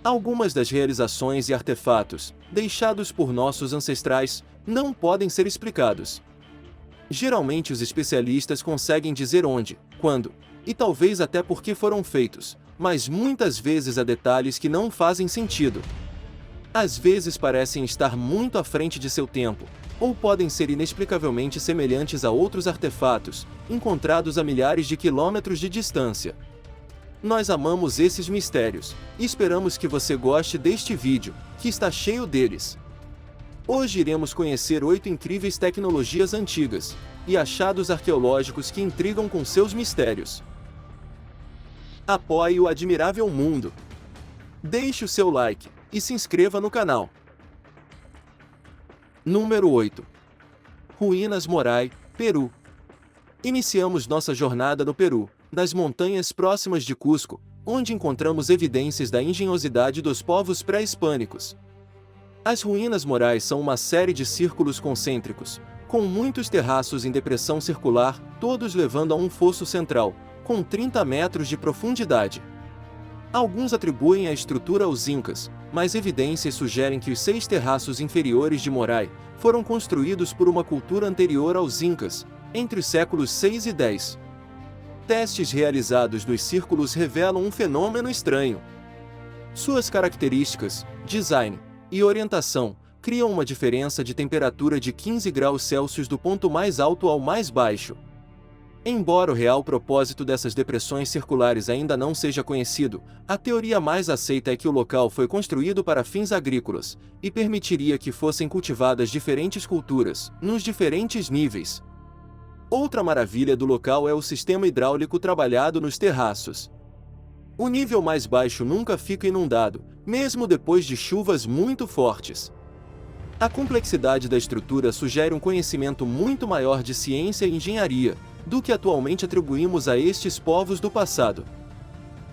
Algumas das realizações e artefatos, deixados por nossos ancestrais, não podem ser explicados. Geralmente os especialistas conseguem dizer onde, quando, e talvez até por que foram feitos, mas muitas vezes há detalhes que não fazem sentido. Às vezes parecem estar muito à frente de seu tempo, ou podem ser inexplicavelmente semelhantes a outros artefatos, encontrados a milhares de quilômetros de distância. Nós amamos esses mistérios, e esperamos que você goste deste vídeo, que está cheio deles. Hoje iremos conhecer 8 incríveis tecnologias antigas, e achados arqueológicos que intrigam com seus mistérios. Apoie o admirável mundo. Deixe o seu like, e se inscreva no canal. Número 8. Ruínas Morai, Peru. Iniciamos nossa jornada no Peru, nas montanhas próximas de Cusco, onde encontramos evidências da engenhosidade dos povos pré-hispânicos. As ruínas morais são uma série de círculos concêntricos, com muitos terraços em depressão circular, todos levando a um fosso central, com 30 metros de profundidade. Alguns atribuem a estrutura aos Incas, mas evidências sugerem que os 6 terraços inferiores de Morai foram construídos por uma cultura anterior aos Incas, entre os séculos 6 e 10. Testes realizados nos círculos revelam um fenômeno estranho. Suas características, design e orientação criam uma diferença de temperatura de 15 graus Celsius do ponto mais alto ao mais baixo. Embora o real propósito dessas depressões circulares ainda não seja conhecido, a teoria mais aceita é que o local foi construído para fins agrícolas, e permitiria que fossem cultivadas diferentes culturas, nos diferentes níveis. Outra maravilha do local é o sistema hidráulico trabalhado nos terraços. O nível mais baixo nunca fica inundado, mesmo depois de chuvas muito fortes. A complexidade da estrutura sugere um conhecimento muito maior de ciência e engenharia, do que atualmente atribuímos a estes povos do passado.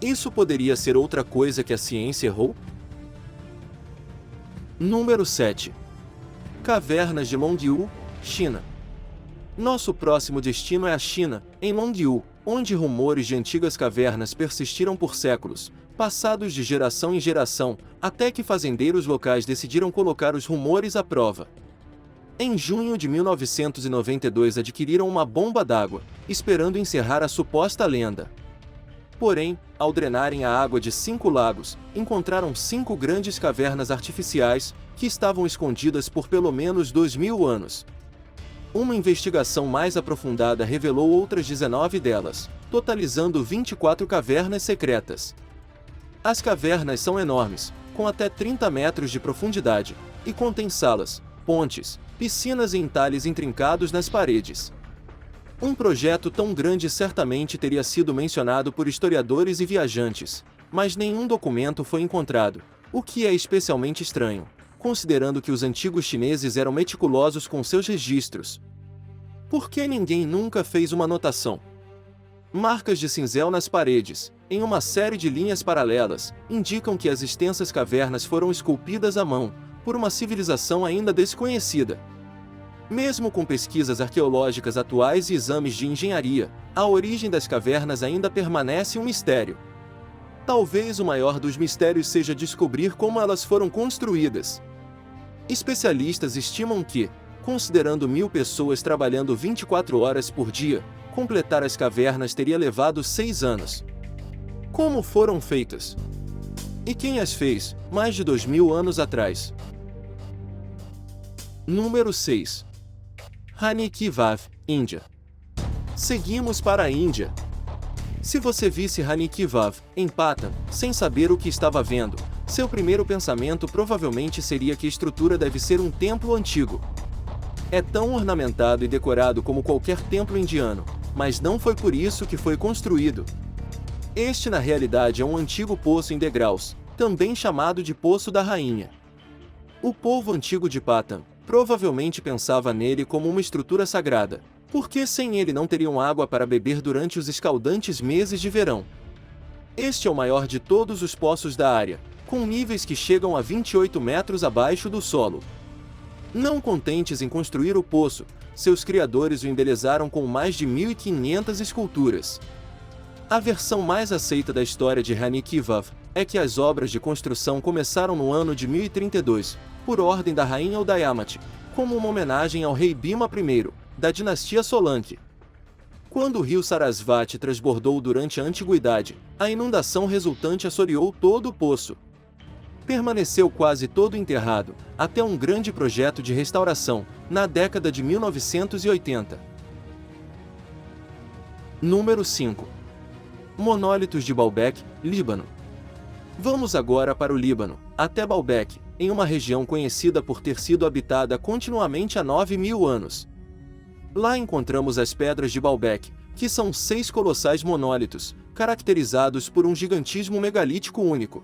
Isso poderia ser outra coisa que a ciência errou? Número 7. Cavernas de Longyou, China. Nosso próximo destino é a China, em Longyou, onde rumores de antigas cavernas persistiram por séculos, passados de geração em geração, até que fazendeiros locais decidiram colocar os rumores à prova. Em junho de 1992 adquiriram uma bomba d'água, esperando encerrar a suposta lenda. Porém, ao drenarem a água de 5 lagos, encontraram 5 grandes cavernas artificiais, que estavam escondidas por pelo menos 2000 anos. Uma investigação mais aprofundada revelou outras 19 delas, totalizando 24 cavernas secretas. As cavernas são enormes, com até 30 metros de profundidade, e contêm salas, pontes, piscinas e entalhes intrincados nas paredes. Um projeto tão grande certamente teria sido mencionado por historiadores e viajantes, mas nenhum documento foi encontrado, o que é especialmente estranho, considerando que os antigos chineses eram meticulosos com seus registros. Por que ninguém nunca fez uma anotação? Marcas de cinzel nas paredes, em uma série de linhas paralelas, indicam que as extensas cavernas foram esculpidas à mão, por uma civilização ainda desconhecida. Mesmo com pesquisas arqueológicas atuais e exames de engenharia, a origem das cavernas ainda permanece um mistério. Talvez o maior dos mistérios seja descobrir como elas foram construídas. Especialistas estimam que, considerando 1000 pessoas trabalhando 24 horas por dia, completar as cavernas teria levado 6 anos. Como foram feitas? E quem as fez, mais de 2000 anos atrás? Número 6. Rani Ki Vav, Índia. Seguimos para a Índia. Se você visse Rani Ki Vav, em Patan, sem saber o que estava vendo, seu primeiro pensamento provavelmente seria que a estrutura deve ser um templo antigo. É tão ornamentado e decorado como qualquer templo indiano, mas não foi por isso que foi construído. Este na realidade é um antigo poço em degraus, também chamado de Poço da Rainha. O povo antigo de Patan provavelmente pensava nele como uma estrutura sagrada, porque sem ele não teriam água para beber durante os escaldantes meses de verão. Este é o maior de todos os poços da área, com níveis que chegam a 28 metros abaixo do solo. Não contentes em construir o poço, seus criadores o embelezaram com mais de 1.500 esculturas. A versão mais aceita da história de Rani Kivav é que as obras de construção começaram no ano de 1032, por ordem da rainha Udayamati, como uma homenagem ao rei Bhima I, da dinastia Solanki. Quando o rio Sarasvati transbordou durante a antiguidade, a inundação resultante assoreou todo o poço. Permaneceu quase todo enterrado, até um grande projeto de restauração, na década de 1980. Número 5. Monólitos de Baalbek, Líbano. Vamos agora para o Líbano, até Baalbek, em uma região conhecida por ter sido habitada continuamente há 9.000 anos. Lá encontramos as pedras de Baalbek, que são 6 colossais monólitos, caracterizados por um gigantismo megalítico único.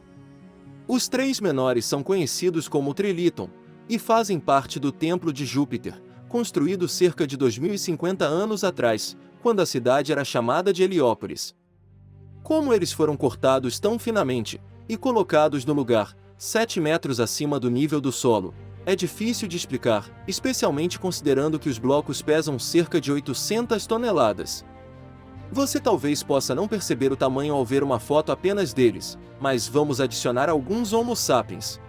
Os 3 menores são conhecidos como Triliton, e fazem parte do Templo de Júpiter, construído cerca de 2050 anos atrás, quando a cidade era chamada de Heliópolis. Como eles foram cortados tão finamente, e colocados no lugar, 7 metros acima do nível do solo, é difícil de explicar, especialmente considerando que os blocos pesam cerca de 800 toneladas. Você talvez possa não perceber o tamanho ao ver uma foto apenas deles, mas vamos adicionar alguns Homo sapiens.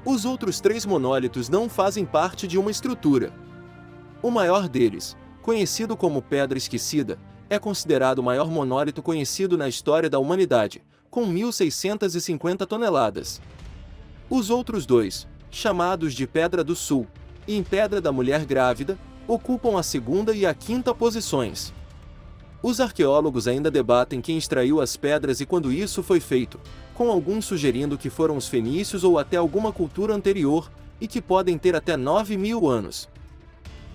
Os outros 3 monólitos não fazem parte de uma estrutura. O maior deles, conhecido como Pedra Esquecida, é considerado o maior monólito conhecido na história da humanidade, com 1.650 toneladas. Os outros 2, chamados de Pedra do Sul e em Pedra da Mulher Grávida, ocupam a 2ª e a 5ª posições. Os arqueólogos ainda debatem quem extraiu as pedras e quando isso foi feito, com alguns sugerindo que foram os fenícios ou até alguma cultura anterior, e que podem ter até 9.000 anos.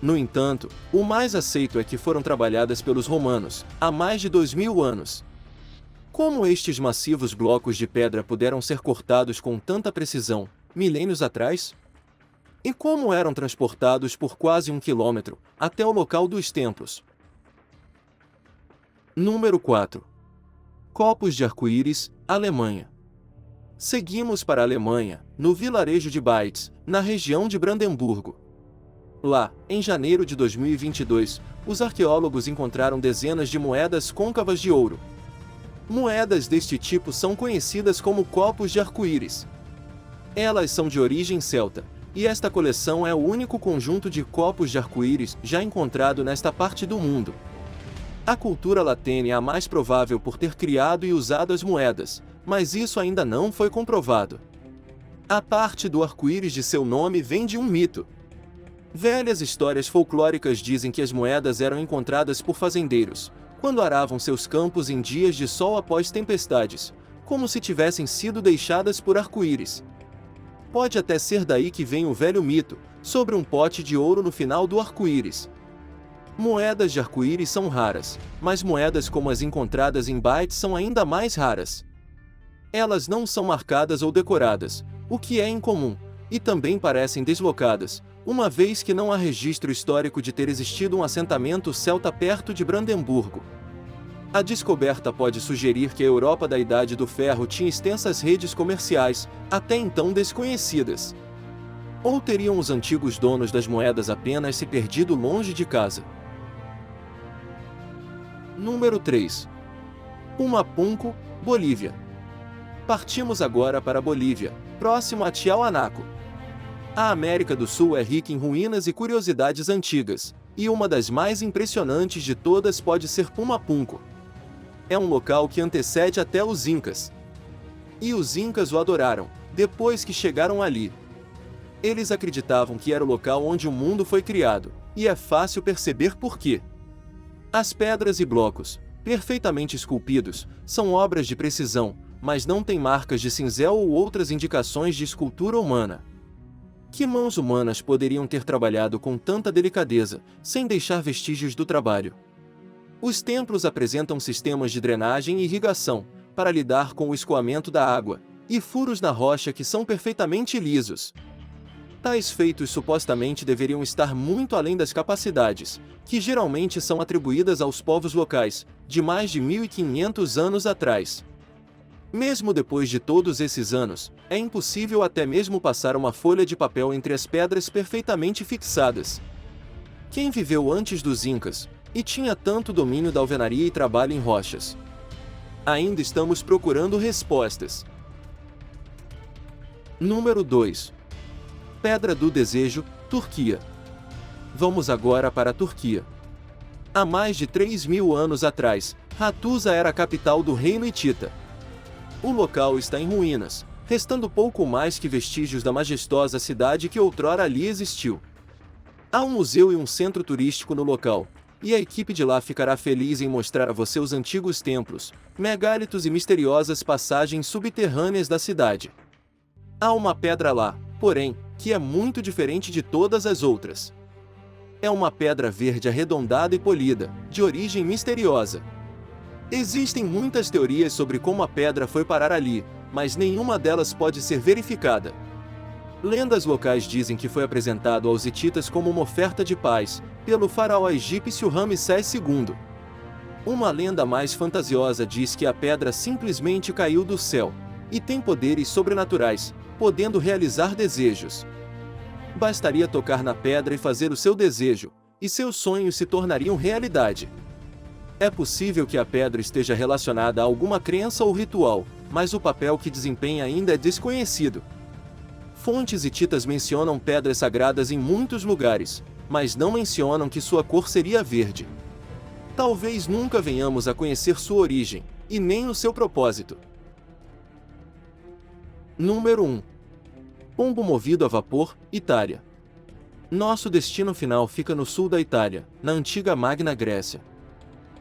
No entanto, o mais aceito é que foram trabalhadas pelos romanos, há mais de 2.000 anos. Como estes massivos blocos de pedra puderam ser cortados com tanta precisão, milênios atrás? E como eram transportados por quase 1 quilômetro, até o local dos templos? Número 4. Copos de arco-íris, Alemanha. Seguimos para a Alemanha, no vilarejo de Baitz, na região de Brandemburgo. Lá, em janeiro de 2022, os arqueólogos encontraram dezenas de moedas côncavas de ouro. Moedas deste tipo são conhecidas como copos de arco-íris. Elas são de origem celta, e esta coleção é o único conjunto de copos de arco-íris já encontrado nesta parte do mundo. A cultura latene é a mais provável por ter criado e usado as moedas, mas isso ainda não foi comprovado. A parte do arco-íris de seu nome vem de um mito. Velhas histórias folclóricas dizem que as moedas eram encontradas por fazendeiros, quando aravam seus campos em dias de sol após tempestades, como se tivessem sido deixadas por arco-íris. Pode até ser daí que vem o velho mito, sobre um pote de ouro no final do arco-íris. Moedas de arco-íris são raras, mas moedas como as encontradas em Baitz são ainda mais raras. Elas não são marcadas ou decoradas, o que é incomum, e também parecem deslocadas, uma vez que não há registro histórico de ter existido um assentamento celta perto de Brandemburgo. A descoberta pode sugerir que a Europa da Idade do Ferro tinha extensas redes comerciais, até então desconhecidas. Ou teriam os antigos donos das moedas apenas se perdido longe de casa? Número 3. Pumapunco, Bolívia. Partimos agora para a Bolívia, próximo a Tiahuanaco. A América do Sul é rica em ruínas e curiosidades antigas, e uma das mais impressionantes de todas pode ser Pumapunco. É um local que antecede até os Incas. E os Incas o adoraram, depois que chegaram ali. Eles acreditavam que era o local onde o mundo foi criado, e é fácil perceber por quê. As pedras e blocos, perfeitamente esculpidos, são obras de precisão, mas não têm marcas de cinzel ou outras indicações de escultura humana. Que mãos humanas poderiam ter trabalhado com tanta delicadeza, sem deixar vestígios do trabalho? Os templos apresentam sistemas de drenagem e irrigação, para lidar com o escoamento da água, e furos na rocha que são perfeitamente lisos. Tais feitos supostamente deveriam estar muito além das capacidades, que geralmente são atribuídas aos povos locais, de mais de 1.500 anos atrás. Mesmo depois de todos esses anos, é impossível até mesmo passar uma folha de papel entre as pedras perfeitamente fixadas. Quem viveu antes dos Incas, e tinha tanto domínio da alvenaria e trabalho em rochas? Ainda estamos procurando respostas. Número 2. Pedra do Desejo, Turquia. Vamos agora para a Turquia. Há mais de 3.000 anos atrás, Hattusa era a capital do reino hitita. O local está em ruínas, restando pouco mais que vestígios da majestosa cidade que outrora ali existiu. Há um museu e um centro turístico no local, e a equipe de lá ficará feliz em mostrar a você os antigos templos, megálitos e misteriosas passagens subterrâneas da cidade. Há uma pedra lá, porém, que é muito diferente de todas as outras. É uma pedra verde arredondada e polida, de origem misteriosa. Existem muitas teorias sobre como a pedra foi parar ali, mas nenhuma delas pode ser verificada. Lendas locais dizem que foi apresentado aos hititas como uma oferta de paz, pelo faraó egípcio Ramsés II. Uma lenda mais fantasiosa diz que a pedra simplesmente caiu do céu, e tem poderes sobrenaturais, podendo realizar desejos. Bastaria tocar na pedra e fazer o seu desejo, e seus sonhos se tornariam realidade. É possível que a pedra esteja relacionada a alguma crença ou ritual, mas o papel que desempenha ainda é desconhecido. Fontes hititas mencionam pedras sagradas em muitos lugares, mas não mencionam que sua cor seria verde. Talvez nunca venhamos a conhecer sua origem, e nem o seu propósito. Número 1. Pombo movido a vapor, Itália. Nosso destino final fica no sul da Itália, na antiga Magna Grécia.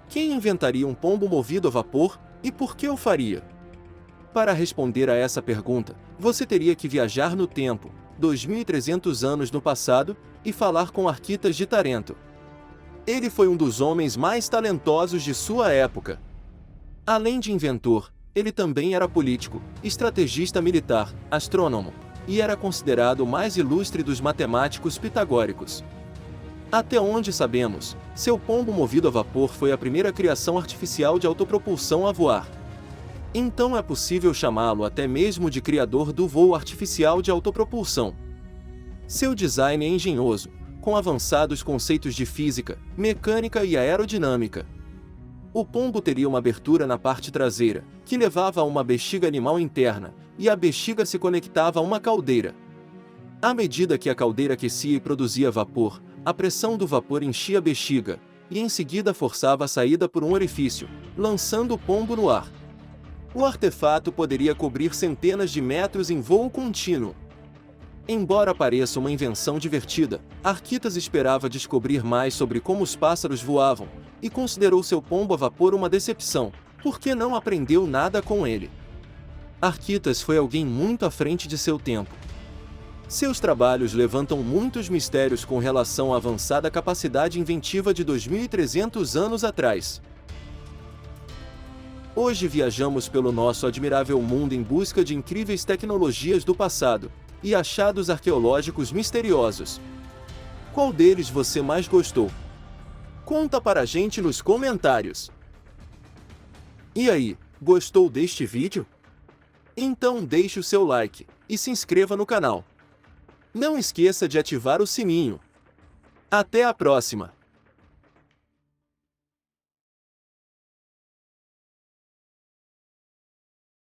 Quem inventaria um pombo movido a vapor, e por que o faria? Para responder a essa pergunta, você teria que viajar no tempo, 2.300 anos no passado, e falar com Arquitas de Tarento. Ele foi um dos homens mais talentosos de sua época. Além de inventor, ele também era político, estrategista militar, astrônomo, e era considerado o mais ilustre dos matemáticos pitagóricos. Até onde sabemos, seu pombo movido a vapor foi a primeira criação artificial de autopropulsão a voar. Então é possível chamá-lo até mesmo de criador do voo artificial de autopropulsão. Seu design é engenhoso, com avançados conceitos de física, mecânica e aerodinâmica. O pombo teria uma abertura na parte traseira, que levava a uma bexiga animal interna, e a bexiga se conectava a uma caldeira. À medida que a caldeira aquecia e produzia vapor, a pressão do vapor enchia a bexiga, e em seguida forçava a saída por um orifício, lançando o pombo no ar. O artefato poderia cobrir centenas de metros em voo contínuo. Embora pareça uma invenção divertida, Arquitas esperava descobrir mais sobre como os pássaros voavam, e considerou seu pombo a vapor uma decepção, porque não aprendeu nada com ele. Arquitas foi alguém muito à frente de seu tempo. Seus trabalhos levantam muitos mistérios com relação à avançada capacidade inventiva de 2.300 anos atrás. Hoje viajamos pelo nosso admirável mundo em busca de incríveis tecnologias do passado e achados arqueológicos misteriosos. Qual deles você mais gostou? Conta para a gente nos comentários. E aí, gostou deste vídeo? Então deixe o seu like e se inscreva no canal. Não esqueça de ativar o sininho. Até a próxima!